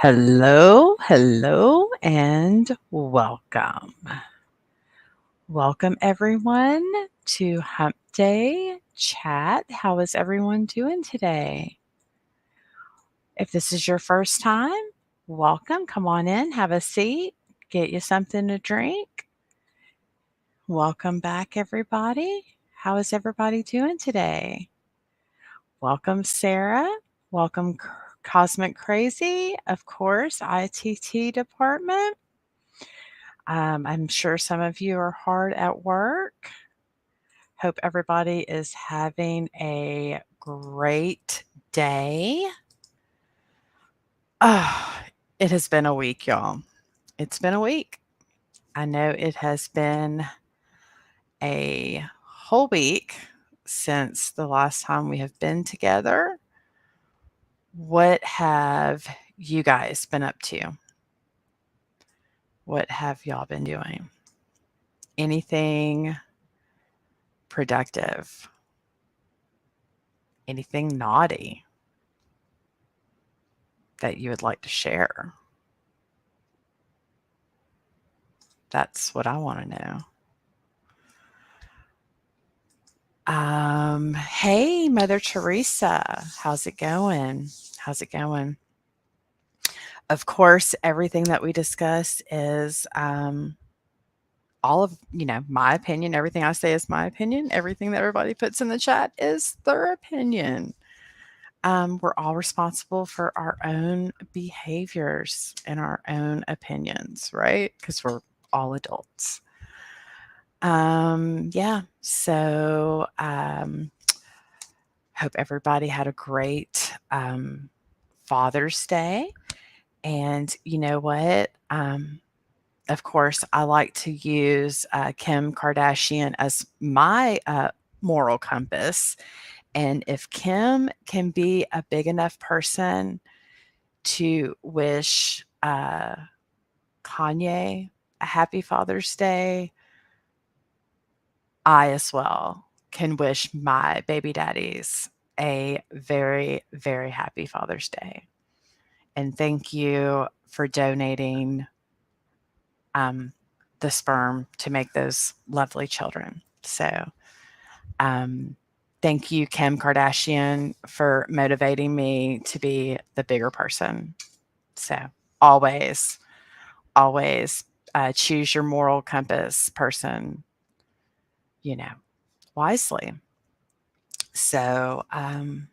Hello, hello, and welcome. Welcome, everyone, to Hump Day Chat. How is everyone doing today? If this is your first time, welcome. Come on in, have a seat, get you something to drink. Welcome back, everybody. How is everybody doing today? Welcome, Sarah. Welcome, Cosmic Crazy, of course, ITT department. I'm sure some of you are hard at work. Hope everybody is having a great day. Oh, it has been a week, y'all. It's been a week. I know it has been a whole week since the last time we have been together. What have you guys been up to? What have y'all been doing? Anything productive? Anything naughty that you would like to share? That's what I want to know. Hey, Mother Teresa, how's it going? How's it going? Of course, everything that we discuss is all of, my opinion. Everything I say is my opinion. Everything that everybody puts in the chat is their opinion. We're all responsible for our own behaviors and our own opinions, right? Because we're all adults. Yeah. So, hope everybody had a great Father's Day. And you know what? Of course, I like to use Kim Kardashian as my moral compass. And if Kim can be a big enough person to wish Kanye a happy Father's Day, I as well can wish my baby daddies a very, very happy Father's Day. And thank you for donating the sperm to make those lovely children. So, thank you, Kim Kardashian, for motivating me to be the bigger person. So, always, always choose your moral compass person, wisely. So, I'm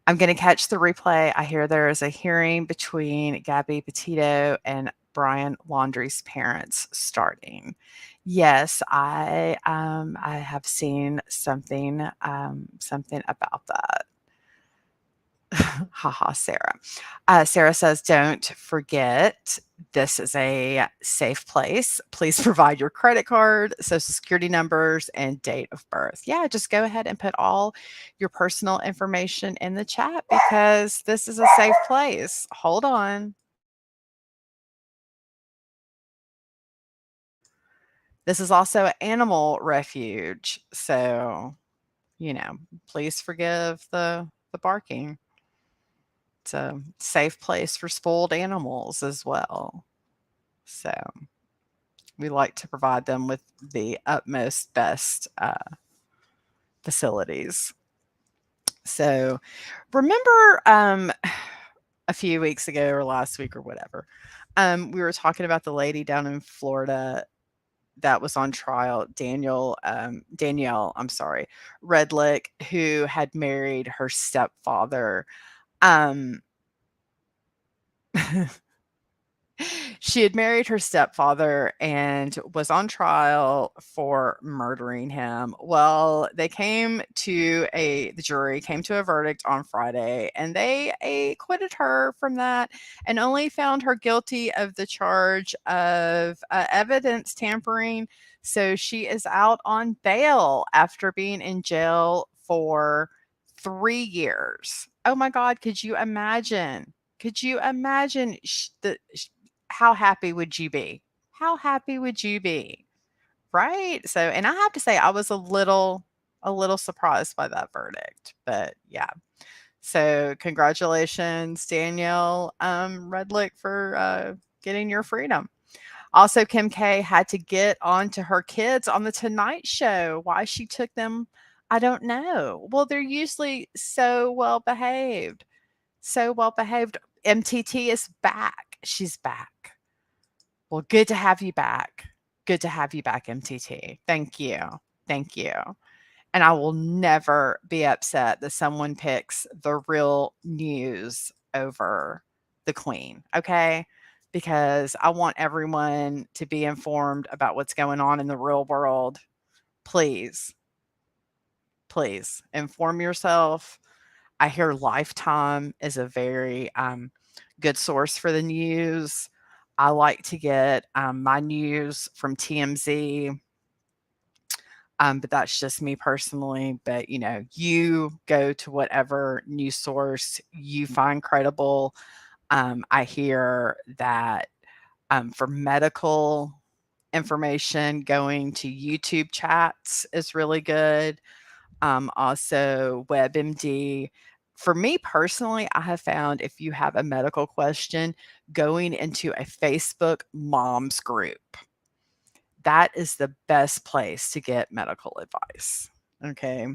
going to catch the replay. I hear there is a hearing between Gabby Petito and Brian Laundrie's parents starting. Yes, I have seen something about that. Haha, Sarah. Sarah says, don't forget, this is a safe place. Please provide your credit card, social security numbers, and date of birth. Yeah, just go ahead and put all your personal information in the chat because this is a safe place. Hold on. This is also an animal refuge. So, please forgive the barking. It's a safe place for spoiled animals as well. So we like to provide them with the utmost best facilities. So remember a few weeks ago or last week or whatever, we were talking about the lady down in Florida that was on trial, Danielle, Redlick, who had married her stepfather. She had married her stepfather and was on trial for murdering him. Well, the jury came to a verdict on Friday and they acquitted her from that and only found her guilty of the charge of evidence tampering. So she is out on bail after being in jail for 3 years. Oh my God, could you imagine? Could you imagine how happy would you be? How happy would you be? Right? So, and I have to say I was a little surprised by that verdict. But yeah. So congratulations, Danielle Redlick, for getting your freedom. Also, Kim K had to get on to her kids on the Tonight Show. Why she took them, I don't know. Well, they're usually so well behaved. So well behaved. MTT is back. She's back. Well, good to have you back. Good to have you back, MTT. Thank you. Thank you. And I will never be upset that someone picks the real news over the queen, okay? Because I want everyone to be informed about what's going on in the real world. Please, please inform yourself. I hear Lifetime is a very good source for the news. I like to get my news from TMZ, but that's just me personally. But you go to whatever news source you find credible. I hear that for medical information, going to YouTube chats is really good. Also, WebMD. For me personally, I have found if you have a medical question, going into a Facebook moms group, that is the best place to get medical advice. Okay.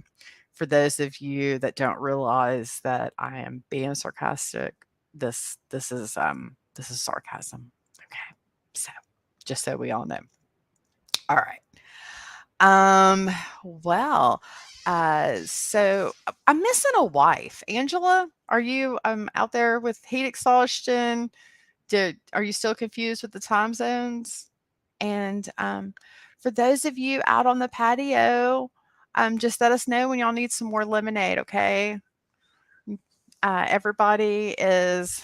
For those of you that don't realize that I am being sarcastic, this is sarcasm. Okay. So just so we all know. All right. Um, well, so I'm missing a wife. Angela, are you out there with heat exhaustion? Are you still confused with the time zones? And for those of you out on the patio, just let us know when y'all need some more lemonade, okay? Everybody is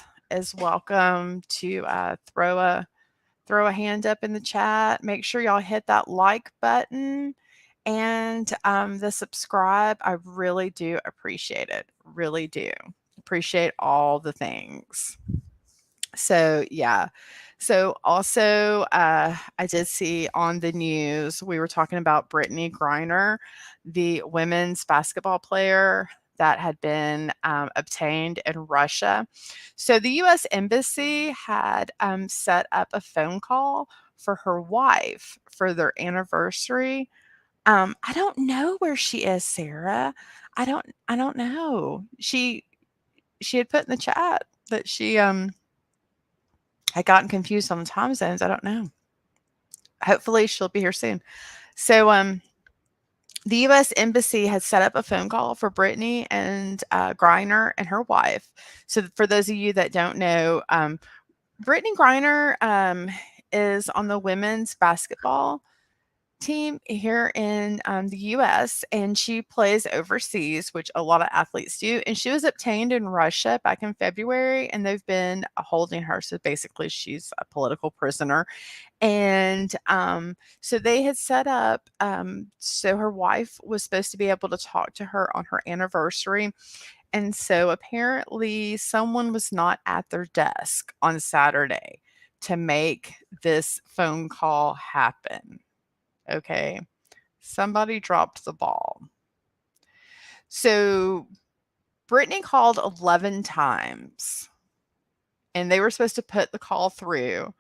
welcome to throw a hand up in the chat. Make sure y'all hit that like button and the subscribe. I really do appreciate it. Really do. Appreciate all the things. So, yeah. So, also, I did see on the news, we were talking about Brittany Griner, the women's basketball player that had been obtained in Russia. So, the U.S. Embassy had set up a phone call for her wife for their anniversary. I don't know where she is, Sarah. I don't know. She had put in the chat that she had gotten confused on the time zones. I don't know. Hopefully she'll be here soon. So the U.S. Embassy had set up a phone call for Brittany and Griner and her wife. So for those of you that don't know, Brittany Griner is on the women's basketball team here in the US, and she plays overseas, which a lot of athletes do. And she was obtained in Russia back in February, and they've been holding her. So basically, she's a political prisoner. And so they had set up, so her wife was supposed to be able to talk to her on her anniversary. And so apparently, someone was not at their desk on Saturday to make this phone call happen. Okay. Somebody dropped the ball. So Brittany called 11 times and they were supposed to put the call through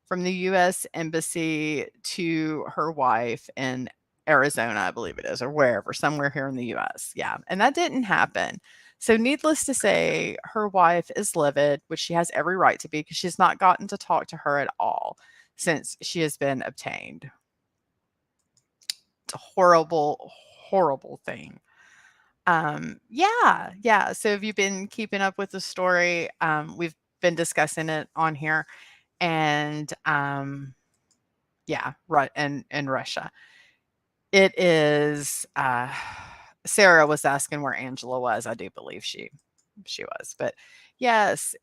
from the US Embassy to her wife in Arizona, I believe it is, or wherever, somewhere here in the US. Yeah. And that didn't happen. So, needless to say, her wife is livid, which she has every right to be because she's not gotten to talk to her at all since she has been obtained. It's a horrible, horrible thing. Yeah. So have you been keeping up with the story? We've been discussing it on here, and yeah, right, and in Russia, it is. Sarah was asking where Angela was. I do believe she was, but yes.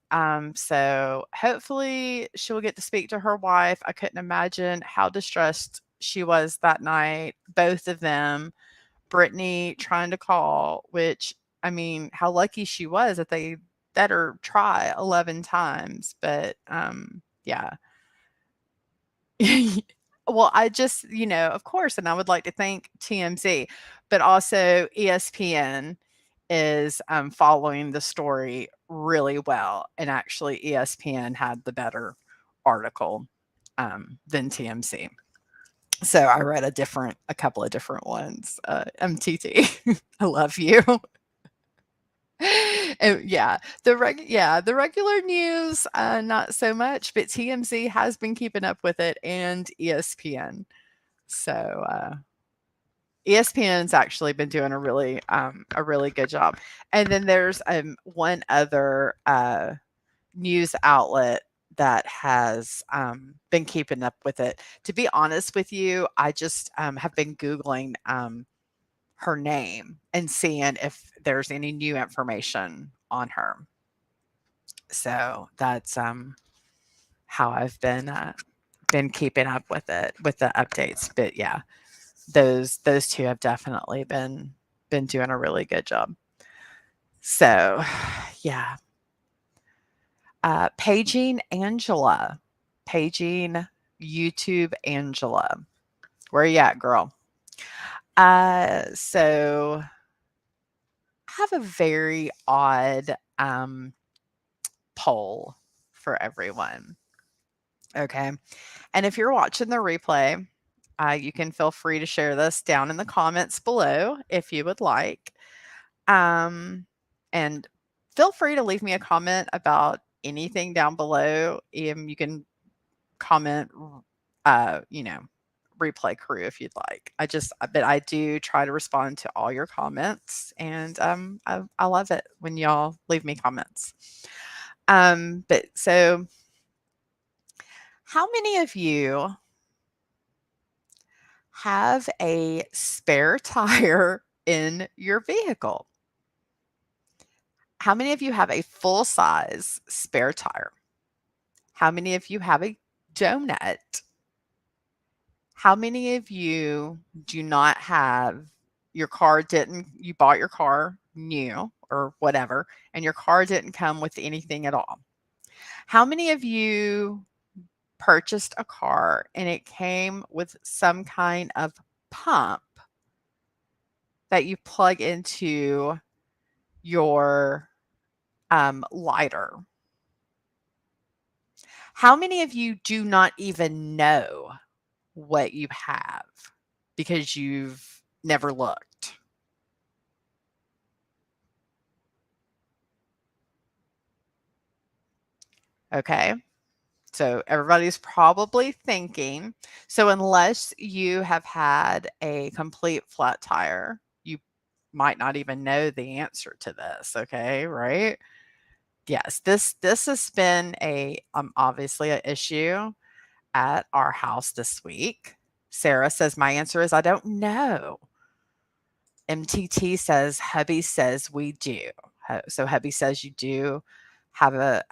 So hopefully she'll get to speak to her wife. I couldn't imagine how distressed she was that night. Both of them. Brittany trying to call, which, I mean, how lucky she was that they let her try 11 times. But yeah. Well, I just, of course, and I would like to thank TMZ, but also ESPN is following the story really well, and actually ESPN had the better article than TMC. So I read a couple of different ones. MTT, I love you. Yeah, the regular news, not so much, but TMZ has been keeping up with it, and ESPN. So ESPN's actually been doing a really good job. And then there's one other news outlet that has been keeping up with it. To be honest with you, I just have been Googling her name and seeing if there's any new information on her. So that's how I've been keeping up with it with the updates. But yeah, those two have definitely been doing a really good job. So yeah, paging Angela, paging YouTube Angela. Where you at, girl? So I have a very odd poll for everyone. Okay. And if you're watching the replay, you can feel free to share this down in the comments below if you would like. And feel free to leave me a comment about anything down below. You can comment, you know, replay crew if you'd like. But I do try to respond to all your comments, and I love it when y'all leave me comments. But so, how many of you have a spare tire in your vehicle? How many of you have a full size spare tire? How many of you have a donut? How many of you do not have you bought your car new or whatever, and your car didn't come with anything at all? How many of you purchased a car and it came with some kind of pump that you plug into your lighter? How many of you do not even know what you have because you've never looked? Okay. So everybody's probably thinking, so unless you have had a complete flat tire, you might not even know the answer to this, okay, right? Yes, this has been a obviously an issue at our house this week. Sarah says my answer is I don't know. MTT says hubby says we do. So hubby says you do have a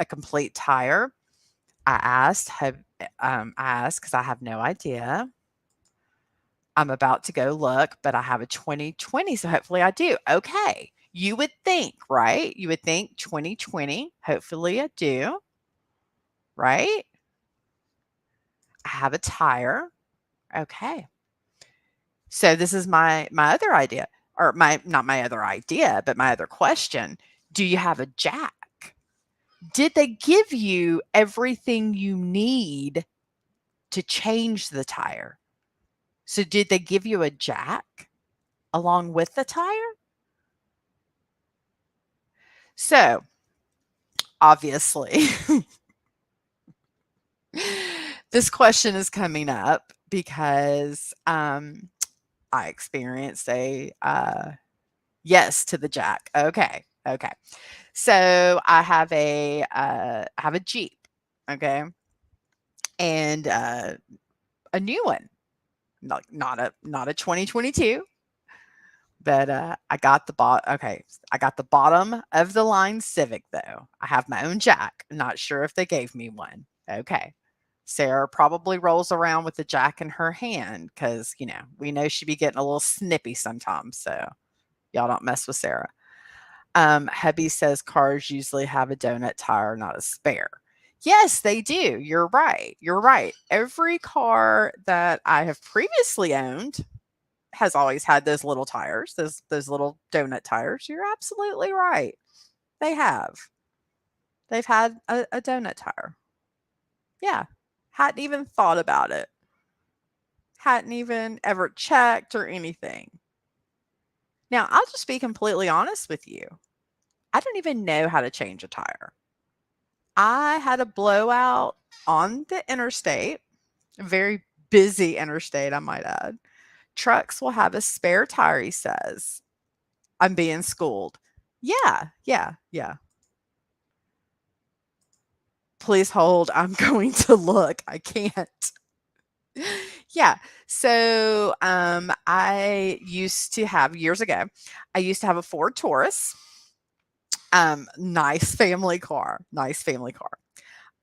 complete tire. I asked because I have no idea. I'm about to go look, but I have a 2020, so hopefully I do. Okay. You would think, right? You would think 2020. Hopefully I do, right? I have a tire. Okay. So this is my other idea, or my not my other idea, but my other question. Do you have a jack? Did they give you everything you need to change the tire? So did they give you a jack along with the tire? So, obviously, this question is coming up because I experienced a yes to the jack. Okay, okay. So I have a Jeep, okay, and a new one, not a 2022. But I got the bottom of the line Civic though. I have my own jack. Not sure if they gave me one. Okay. Sarah probably rolls around with the jack in her hand because, we know she be getting a little snippy sometimes. So y'all don't mess with Sarah. Hubby says cars usually have a donut tire, not a spare. Yes, they do. You're right. You're right. Every car that I have previously owned has always had those little tires, those little donut tires. You're absolutely right. They have. They've had a donut tire. Yeah. Hadn't even thought about it. Hadn't even ever checked or anything. Now, I'll just be completely honest with you. I don't even know how to change a tire. I had a blowout on the interstate, a very busy interstate, I might add. Trucks will have a spare tire, he says. I'm being schooled. Yeah, yeah, yeah. Please hold. I'm going to look. I can't. Yeah. So, I used to have years ago, I used to have a Ford Taurus. Nice family car. Nice family car.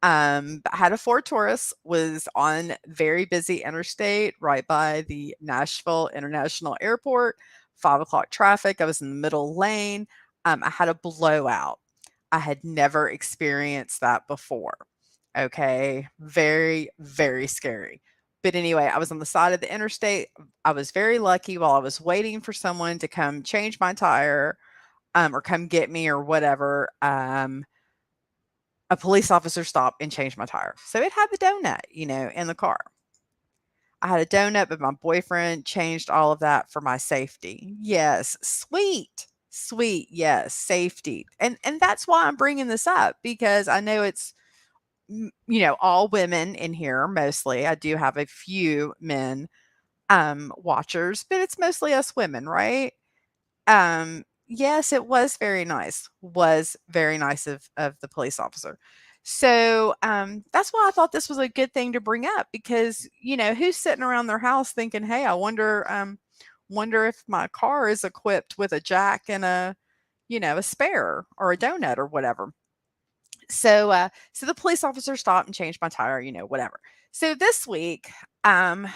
I had a Ford Taurus, was on very busy interstate right by the Nashville International Airport, 5 o'clock traffic. I was in the middle lane. I had a blowout. I had never experienced that before. Okay. Very, very scary. But anyway, I was on the side of the interstate. I was very lucky while I was waiting for someone to come change my tire, or come get me or whatever. A police officer stopped and changed my tire. So it had the donut, in the car. I had a donut, but my boyfriend changed all of that for my safety. Yes, sweet. Sweet. Yes, safety. And that's why I'm bringing this up, because I know it's all women in here mostly. I do have a few men watchers, but it's mostly us women, right? Yes, it was very nice. Was very nice of the police officer. So, that's why I thought this was a good thing to bring up, because, who's sitting around their house thinking, "Hey, I wonder if my car is equipped with a jack and a spare or a donut or whatever." So the police officer stopped and changed my tire, whatever. So this week, um,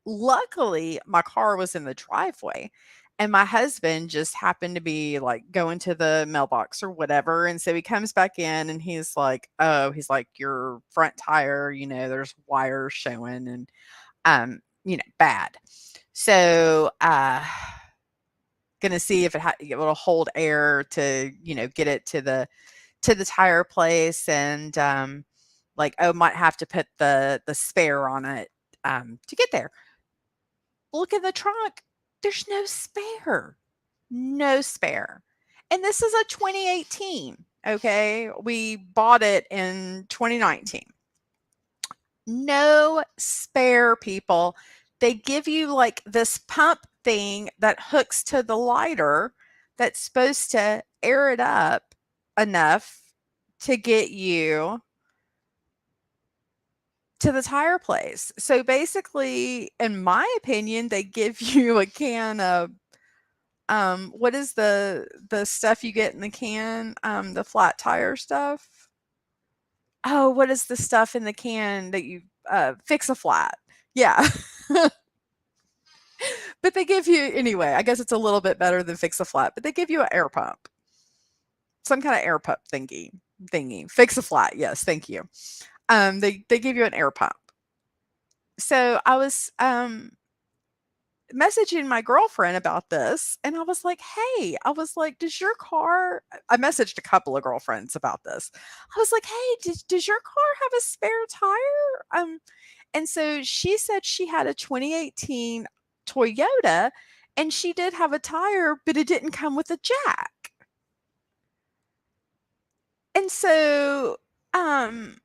luckily my car was in the driveway, and my husband just happened to be like going to the mailbox or whatever. And so he comes back in and he's like, "Oh," he's like, "your front tire, there's wires showing and, bad." So, gonna see if it'll hold air to, get it to the tire place, and, like, oh, might have to put the spare on it, to get there. Look in the trunk. There's no spare. No spare. And this is a 2018, okay? We bought it in 2019. No spare, people. They give you, like, this pump thing that hooks to the lighter that's supposed to air it up enough to get you to the tire place. So basically, in my opinion, they give you a can of what is the stuff you get in the can? The flat tire stuff. Oh, what is the stuff in the can that you fix a flat? Yeah. But they give you anyway, I guess it's a little bit better than fix a flat, but they give you an air pump. Some kind of air pump thingy. Fix a flat. Yes, thank you. They give you an air pump. So I was messaging my girlfriend about this, and I was like, "Hey," I was like, "Does your car?" I messaged a couple of girlfriends about this. I was like, "Hey, does your car have a spare tire?" And so she said she had a 2018 Toyota, and she did have a tire, but it didn't come with a jack. And um,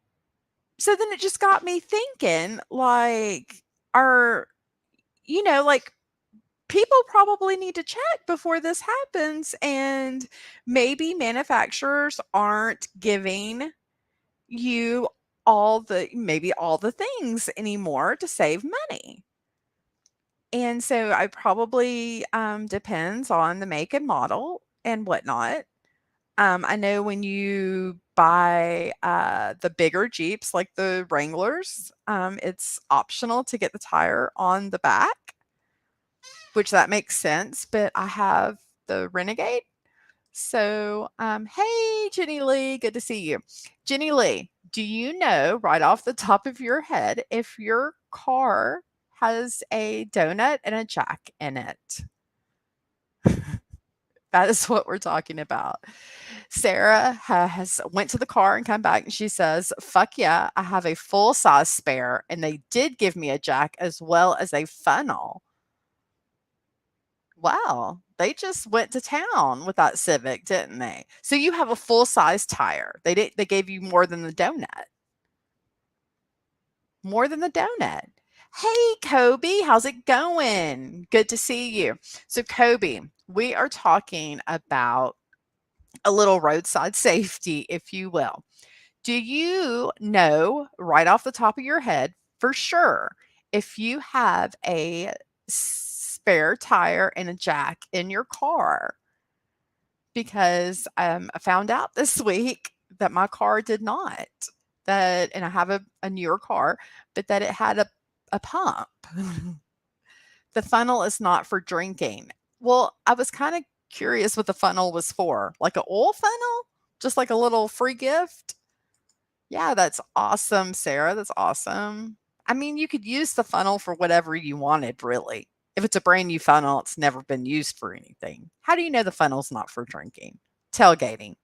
so then it just got me thinking, like, are like, people probably need to check before this happens, and maybe manufacturers aren't giving you all the things anymore to save money. And so I probably depends on the make and model and whatnot. I know when you buy the bigger Jeeps like the Wranglers, it's optional to get the tire on the back, which that makes sense, but I have the Renegade. So, hey, Jenny Lee, good to see you. Jenny Lee, do you know right off the top of your head if your car has a donut and a jack in it. That is what we're talking about. Sarah has went to the car and come back and she says, "Fuck yeah, I have a full size spare and they did give me a jack as well as a funnel." Wow, they just went to town with that Civic, didn't they? So you have a full size tire. They gave you more than the donut. More than the donut. Hey, Kobe, how's it going? Good to see you. So, Kobe, we are talking about a little roadside safety, if you will. Do you know right off the top of your head for sure if you have a spare tire and a jack in your car? Because I found out this week that my car did not. That, and I have a newer car, but that it had a pump. The funnel is not for drinking. Well, I was kind of curious what the funnel was for. Like an oil funnel? Just like a little free gift? Yeah, that's awesome, Sarah. That's awesome. I mean, you could use the funnel for whatever you wanted, really. If it's a brand new funnel, it's never been used for anything. How do you know the funnel's not for drinking? Tailgating.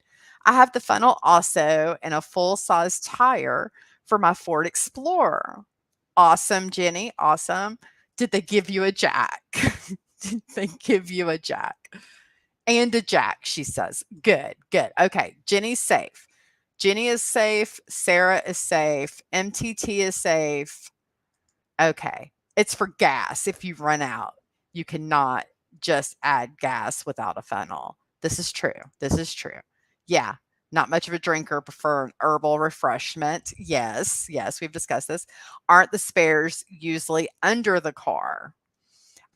I have the funnel also in a full size tire for my Ford Explorer. Awesome, Jenny. Awesome. Did they give you a jack? Did they give you a jack? And a jack, she says. Good, good. Okay, Jenny's safe. Jenny is safe. Sarah is safe. MTT is safe. Okay. It's for gas. If you run out, you cannot just add gas without a funnel. This is true. This is true. Yeah. Not much of a drinker, prefer an herbal refreshment. Yes. Yes. We've discussed this. Aren't the spares usually under the car?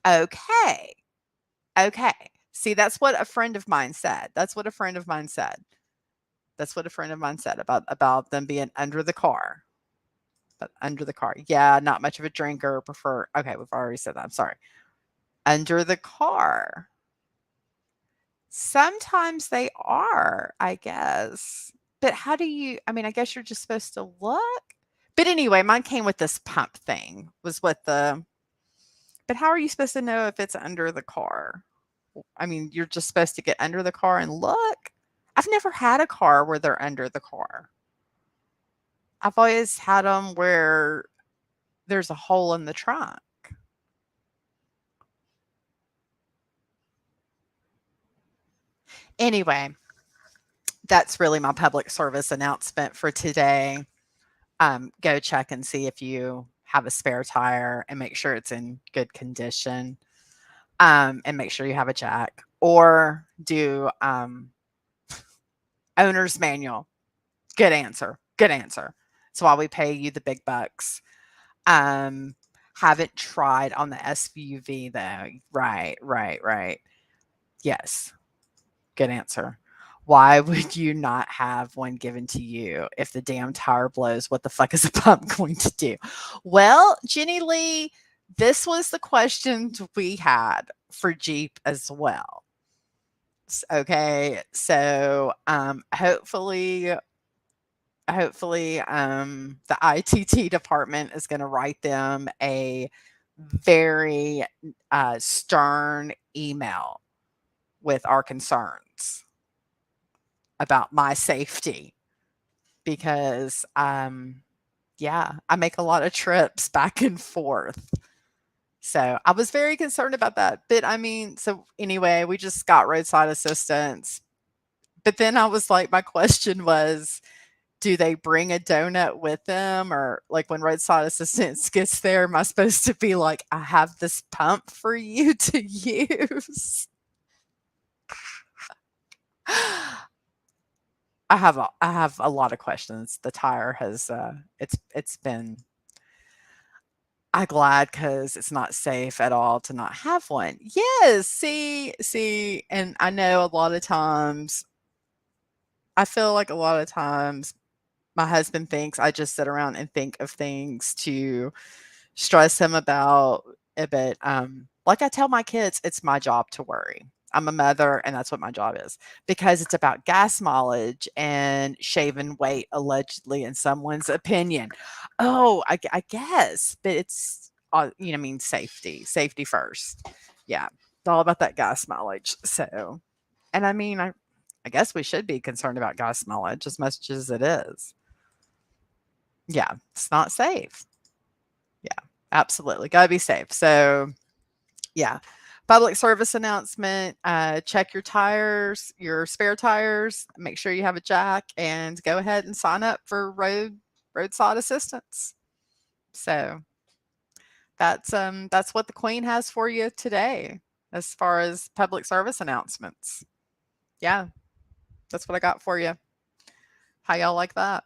Okay. Okay. See, that's what a friend of mine said. That's what a friend of mine said. That's what a friend of mine said about them being under the car. But under the car. Yeah, not much of a drinker, prefer okay, we've already said that. I'm sorry. Under the car. Sometimes they are, I guess. But how do you I mean, I guess you're just supposed to look. But anyway, mine came with this pump thing. Was what the But how are you supposed to know if it's under the car? I mean, you're just supposed to get under the car and look. I've never had a car where they're under the car. I've always had them where there's a hole in the trunk. Anyway, that's really my public service announcement for today. Go check and see if you have a spare tire and make sure it's in good condition. And make sure you have a jack or do owner's manual. Good answer. Good answer. That's why we pay you the big bucks. Um, haven't tried on the SUV though. Right, right, right. Yes. Good answer. Why would you not have one given to you if the damn tire blows? What the fuck is a pump going to do? Well, Jenny Lee, this was the questions we had for Jeep as well. Okay, so hopefully the ITT department is going to write them a very stern email with our concerns about my safety because yeah, I make a lot of trips back and forth. So I was very concerned about that. But I mean, so anyway, we just got roadside assistance. But then I was like, my question was, do they bring a donut with them? Or like when roadside assistance gets there, am I supposed to be like, I have this pump for you to use? I have a lot of questions. The tire has it's been I'm glad because it's not safe at all to not have one. Yes, see, and I know a lot of times I feel like a lot of times my husband thinks I just sit around and think of things to stress him about it, but, like I tell my kids, it's my job to worry. I'm a mother, and that's what my job is, because it's about gas mileage and shaving weight, allegedly, in someone's opinion. Oh, I guess, but it's I mean, safety first. Yeah, it's all about that gas mileage. So, and I mean, I guess we should be concerned about gas mileage as much as it is. Yeah, it's not safe. Yeah, absolutely. Gotta be safe. So, yeah. Public service announcement, check your tires, your spare tires, make sure you have a jack, and go ahead and sign up for roadside assistance. So that's what the Queen has for you today as far as public service announcements. Yeah, that's what I got for you. How y'all like that?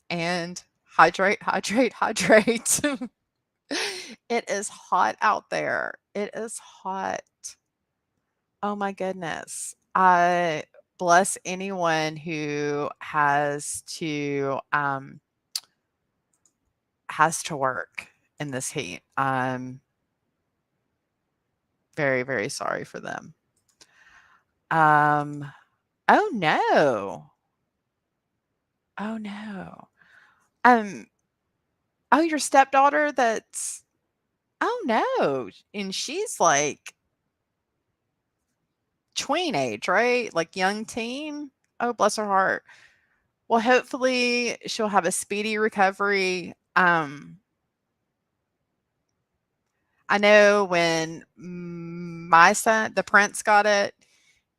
And hydrate, hydrate, hydrate. It is hot out there. It is hot. Oh my goodness. I bless anyone who has to work in this heat. I'm very, very sorry for them. Um, oh no. Oh no. Um, oh, your stepdaughter that's oh no. And she's like tween age, right? Like young teen. Oh, bless her heart. Well, hopefully she'll have a speedy recovery. I know when my son, the prince, got it,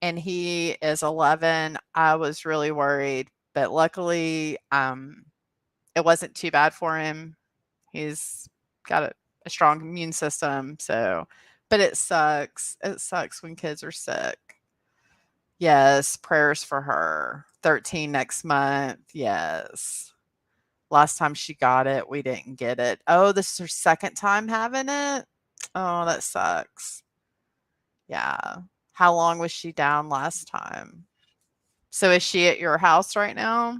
and he is 11, I was really worried, but luckily, it wasn't too bad for him. He's got a strong immune system, so but it sucks. It sucks when kids are sick. Yes, prayers for her. 13 next month. Yes. Last time she got it, we didn't get it. Oh, this is her second time having it? Oh, that sucks. Yeah. How long was she down last time? So is she at your house right now?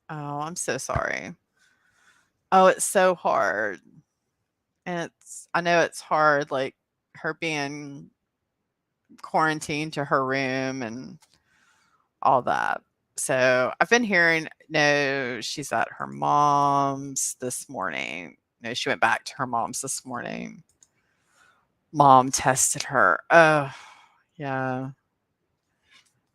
Oh, I'm so sorry. Oh, it's so hard. And I know it's hard, like her being quarantined to her room and all that. So I've been hearing, no, she's at her mom's this morning. No, she went back to her mom's this morning. Mom tested her. Oh, yeah.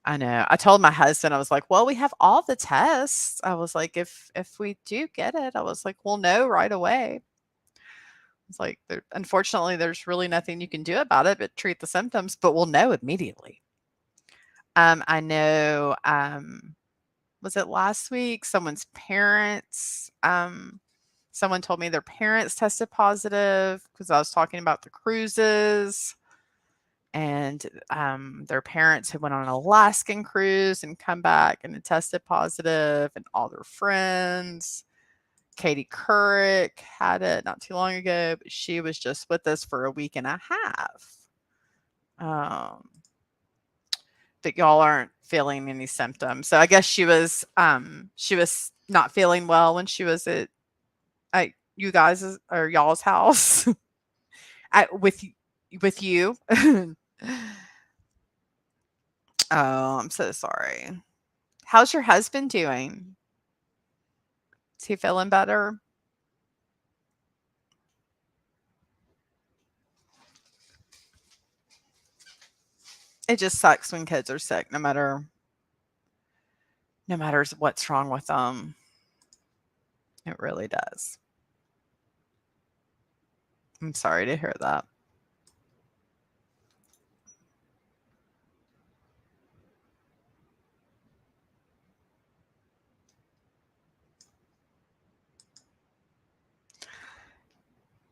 I know. I told my husband, I was like, "Well, we have all the tests." I was like, "If we do get it," I was like, "we'll know right away." It's like, unfortunately, there's really nothing you can do about it but treat the symptoms, but we'll know immediately. I know, was it last week? Someone told me their parents tested positive because I was talking about the cruises. And their parents had went on an Alaskan cruise and come back and had tested positive, and all their friends. Katie Couric had it not too long ago, but she was just with us for a week and a half. But y'all aren't feeling any symptoms, so I guess she was not feeling well when she was at you guys or y'all's house with you. Oh, I'm so sorry. How's your husband doing? Is he feeling better? It just sucks when kids are sick, no matter what's wrong with them. It really does. I'm sorry to hear that.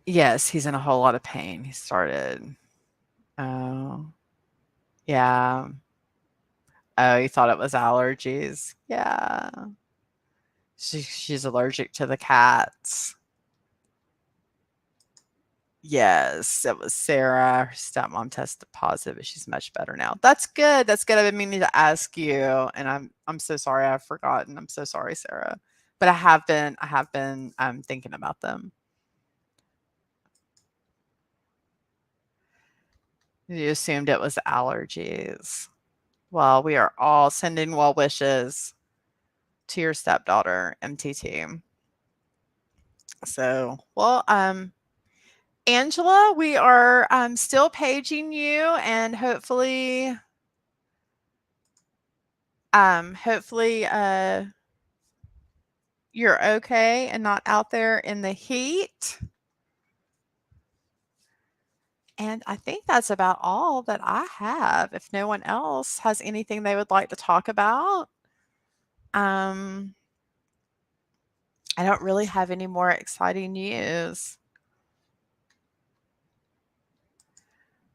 Yes, he's in a whole lot of pain. He started. Oh, yeah. Oh, you thought it was allergies. Yeah. She's allergic to the cats. Yes, it was Sarah. Her stepmom tested positive, but she's much better now. That's good. That's good. I've been meaning to ask you, and I'm so sorry I've forgotten. I'm so sorry, Sarah. But I have been thinking about them. You assumed it was allergies. Well, we are all sending well wishes. to your stepdaughter, MTT. So, well, Angela, we are still paging you, and hopefully, you're okay and not out there in the heat. And I think that's about all that I have. If no one else has anything they would like to talk about, um, I don't really have any more exciting news.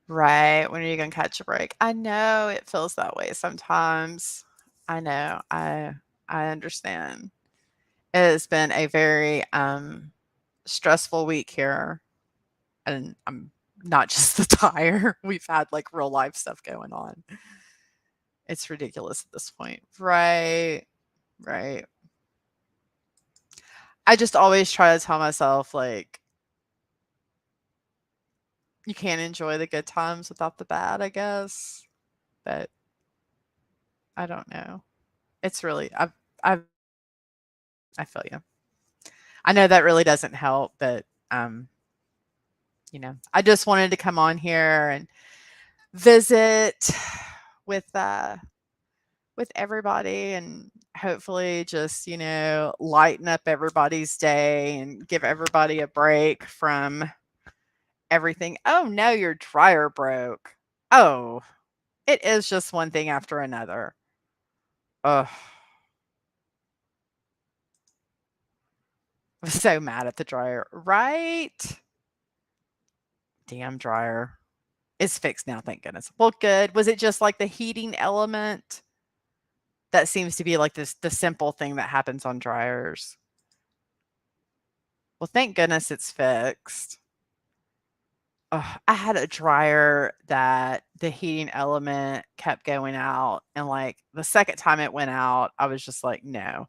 Right. When are you going to catch a break? I know it feels that way sometimes. I know. I understand. It has been a very stressful week here, and I'm not just the tire. We've had like real life stuff going on. It's ridiculous at this point. Right. Right. I just always try to tell myself, like, you can't enjoy the good times without the bad, I guess. But I don't know. It's really, I've, I feel you. I know that really doesn't help, but, I just wanted to come on here and visit with, with everybody and hopefully just, lighten up everybody's day and give everybody a break from everything. Oh no, your dryer broke. Oh, it is just one thing after another. Ugh. I was so mad at the dryer. Right? Damn dryer. It's fixed now, thank goodness. Well, good. Was it just like the heating element? That seems to be like the simple thing that happens on dryers. Well, thank goodness it's fixed. Ugh, I had a dryer that the heating element kept going out, and, like, the second time it went out, I was just like, "No.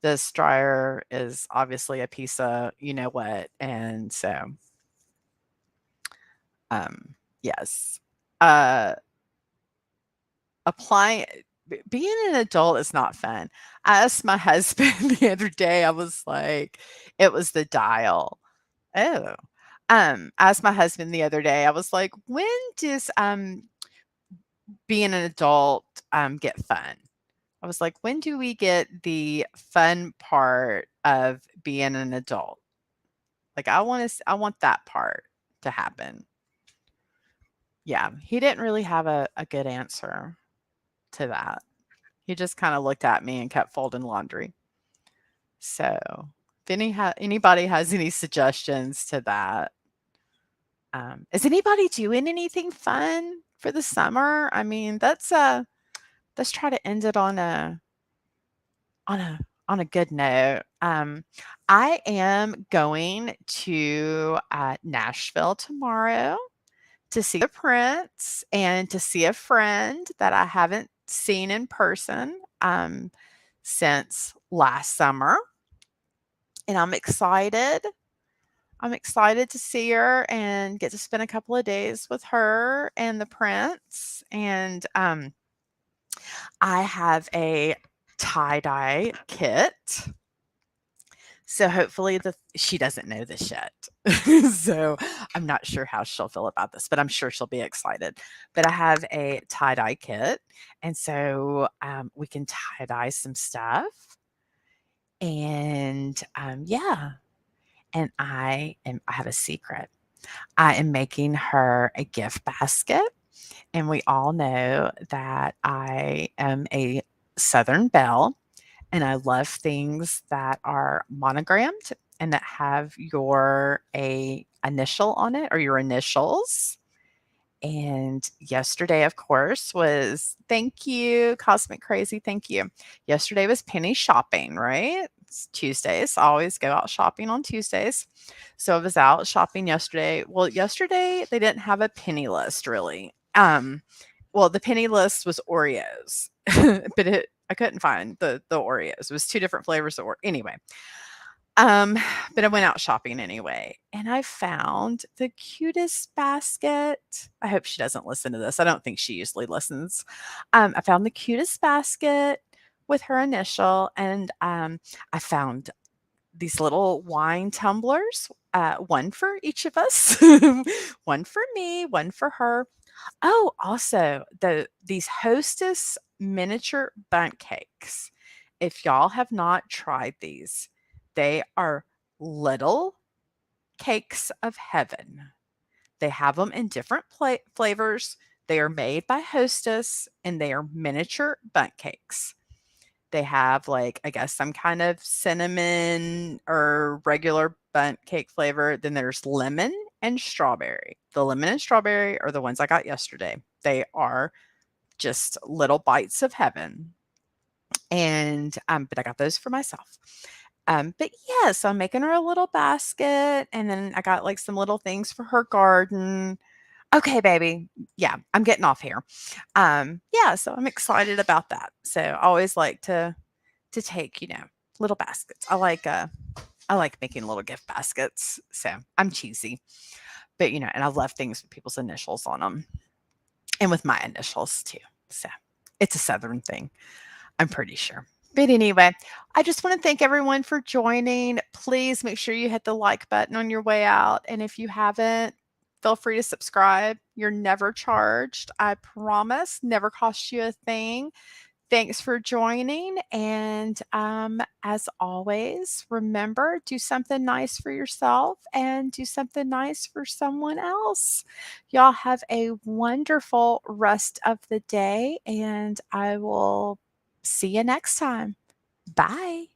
This dryer is obviously a piece of you know what," and so, yes. Uh, applying being an adult is not fun. I asked my husband the other day, I was like it was the dial. Oh. I asked my husband the other day, I was like, "When does, being an adult, get fun?" I was like, "When do we get the fun part of being an adult?" Like, I want that part to happen. Yeah, he didn't really have a good answer to that. He just kinda looked at me and kept folding laundry. So, if anybody has any suggestions to that, is anybody doing anything fun for the summer? I mean, let's try to end it on a on a good note. I am going to Nashville tomorrow to see the Prince and to see a friend that I haven't seen in person since last summer, and I'm excited. I'm excited to see her and get to spend a couple of days with her and the Prince. And I have a tie-dye kit. So hopefully she doesn't know this yet. So I'm not sure how she'll feel about this, but I'm sure she'll be excited. But I have a tie-dye kit, and so we can tie-dye some stuff. And yeah, and I have a secret. I am making her a gift basket, and we all know that I am a Southern belle, and I love things that are monogrammed and that have your a initial on it or your initials. And yesterday, of course, was thank you, Cosmic Crazy. Thank you. Yesterday was penny shopping, right? It's Tuesdays. I always go out shopping on Tuesdays. So I was out shopping yesterday. Well, yesterday they didn't have a penny list really. Well, the penny list was Oreos, but I couldn't find the Oreos. It was two different flavors of anyway. Um, but I went out shopping anyway, and I found the cutest basket. I hope she doesn't listen to this. I don't think she usually listens. I found the cutest basket with her initial, and I found these little wine tumblers, one for each of us, one for me, one for her. Oh, also these Hostess miniature bundt cakes. If y'all have not tried these, they are little cakes of heaven. They have them in different flavors. They are made by Hostess and they are miniature bundt cakes. They have like, I guess, some kind of cinnamon or regular bundt cake flavor. Then there's lemon and strawberry. The lemon and strawberry are the ones I got yesterday. They are just little bites of heaven. And but I got those for myself. But yeah, so I'm making her a little basket, and then I got like some little things for her garden. Okay, baby. Yeah, I'm getting off here. Yeah, so I'm excited about that. So I always like to take, little baskets. I like making little gift baskets. So I'm cheesy. But and I love things with people's initials on them. And with my initials too. So it's a southern thing, I'm pretty sure. But anyway, I just want to thank everyone for joining. Please make sure you hit the like button on your way out. And if you haven't, feel free to subscribe. You're never charged. I promise, never cost you a thing. Thanks for joining. And as always, remember, do something nice for yourself and do something nice for someone else. Y'all have a wonderful rest of the day, and I will see you next time. Bye.